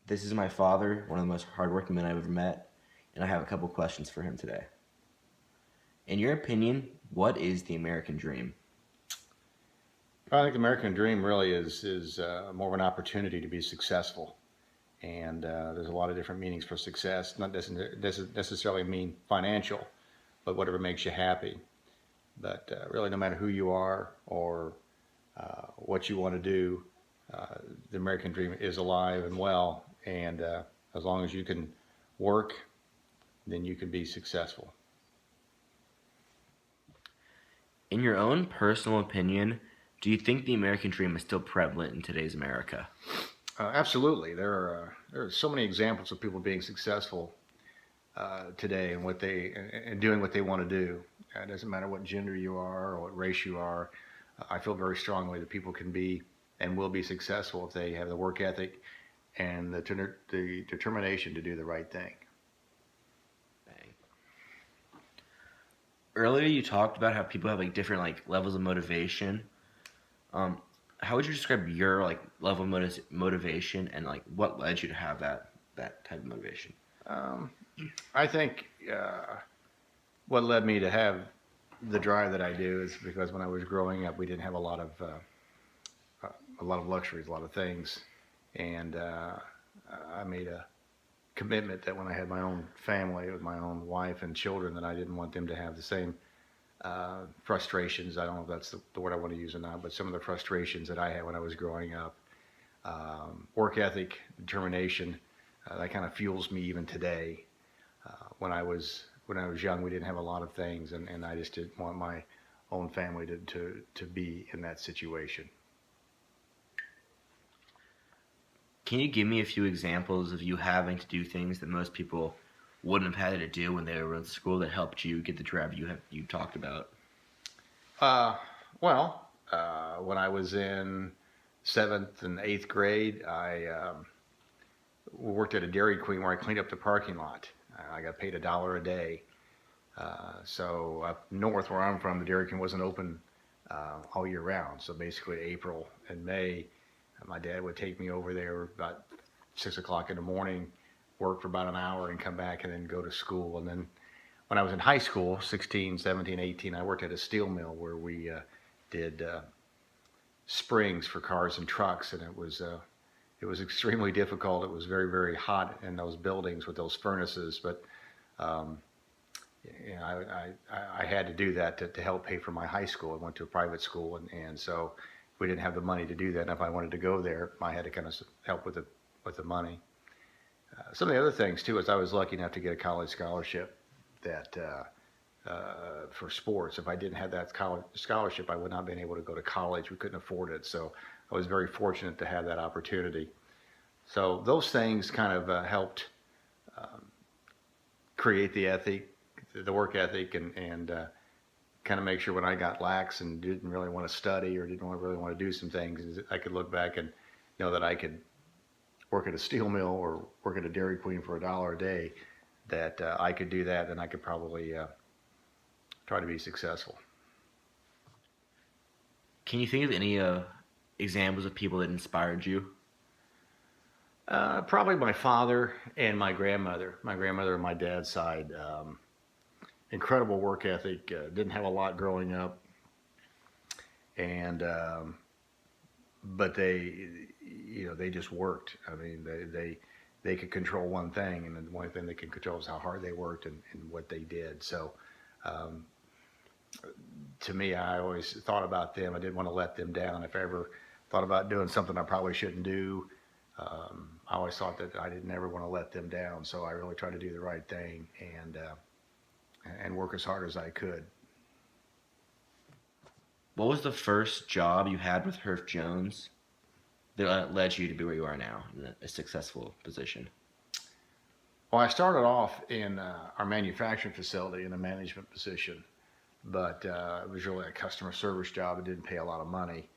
This is my father, one of the most hardworking men I've ever met, and I have a couple questions for him today. In your opinion, what is the American dream? I think the American dream really is more of an opportunity to be successful, and there's a lot of different meanings for success. Not doesn't necessarily mean financial, but whatever makes you happy. But really, no matter who you are or what you want to do, uh, the American dream is alive and well. And as long as you can work, then you can be successful. In your own personal opinion, do you think the American dream is still prevalent in today's America? Absolutely, there are so many examples of people being successful today and and doing what they want to do. It doesn't matter what gender you are or what race you are. I feel very strongly that people can be and will be successful if they have the work ethic and the determination to do the right thing. Bang. Earlier, you talked about how people have different levels of motivation. Um, how would you describe your level of motivation and what led you to have that type of motivation? Um, I think what led me to have the drive that I do is because when I was growing up, we didn't have a lot of luxuries, a lot of things, and I made a commitment that when I had my own family with my own wife and children, that I didn't want them to have the same frustrations. I don't know if that's the word I want to use or not, but some of the frustrations that I had when I was growing up. Work ethic, determination, that kind of fuels me even today. When I was young, we didn't have a lot of things, and I just didn't want my own family to be in that situation. Can you give me a few examples of you having to do things that most people wouldn't have had to do when they were in school that helped you get the drive you talked about? Uh, when I was in seventh and eighth grade, I worked at a Dairy Queen where I cleaned up the parking lot. I got paid $1 a day. So up north where I'm from, the Dairy Queen wasn't open all year round. So basically, April and May, my dad would take me over there about 6 o'clock in the morning, work for about an hour, and come back and then go to school. And then when I was in high school, 16, 17, 18, I worked at a steel mill where we did springs for cars and trucks, and it was extremely difficult. It was very, very hot in those buildings with those furnaces, but um, I had to do that to help pay for my high school. I went to a private school, and so we didn't have the money to do that. And if I wanted to go there, I had to kind of help with the money. Some of the other things too is I was lucky enough to get a college scholarship that for sports. If I didn't have that college scholarship, I would not have been able to go to college. We couldn't afford it, so I was very fortunate to have that opportunity. So those things kind of helped um, create the work ethic, and kind of make sure when I got lax and didn't really want to study or didn't really want to do some things, I could look back and know that I could work at a steel mill or work at a Dairy Queen for $1 a day. That I could do that, then I could probably try to be successful. Can you think of any examples of people that inspired you? Probably my father and my grandmother. My grandmother on my dad's side, incredible work ethic. Didn't have a lot growing up, and but they just worked. I mean, they could control one thing, and the one thing they could control is how hard they worked and what they did. So, um, to me, I always thought about them. I didn't want to let them down. If I ever thought about doing something I probably shouldn't do, I always thought that I didn't ever want to let them down. So I really tried to do the right thing and work as hard as I could. What was the first job you had with Herff Jones that led you to be where you are now in a successful position? Well, I started off in our manufacturing facility in a management position, but it was really a customer service job. It didn't pay a lot of money,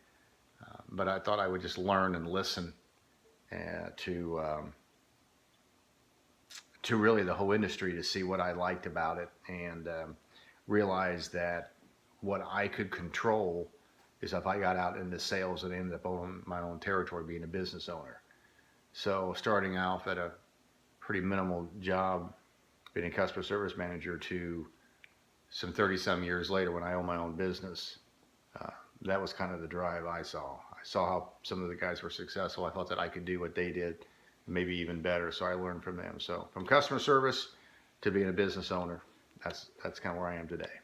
but I thought I would just learn and listen uh, to um, to really the whole industry to see what I liked about it, and realize that what I could control is if I got out into sales and ended up owning my own territory, being a business owner. So starting off at a pretty minimal job, being a customer service manager, to some 30 some years later when I own my own business, that was kind of the drive I saw. I saw how some of the guys were successful. I thought that I could do what they did, maybe even better. So I learned from them. So from customer service to being a business owner, that's kind of where I am today.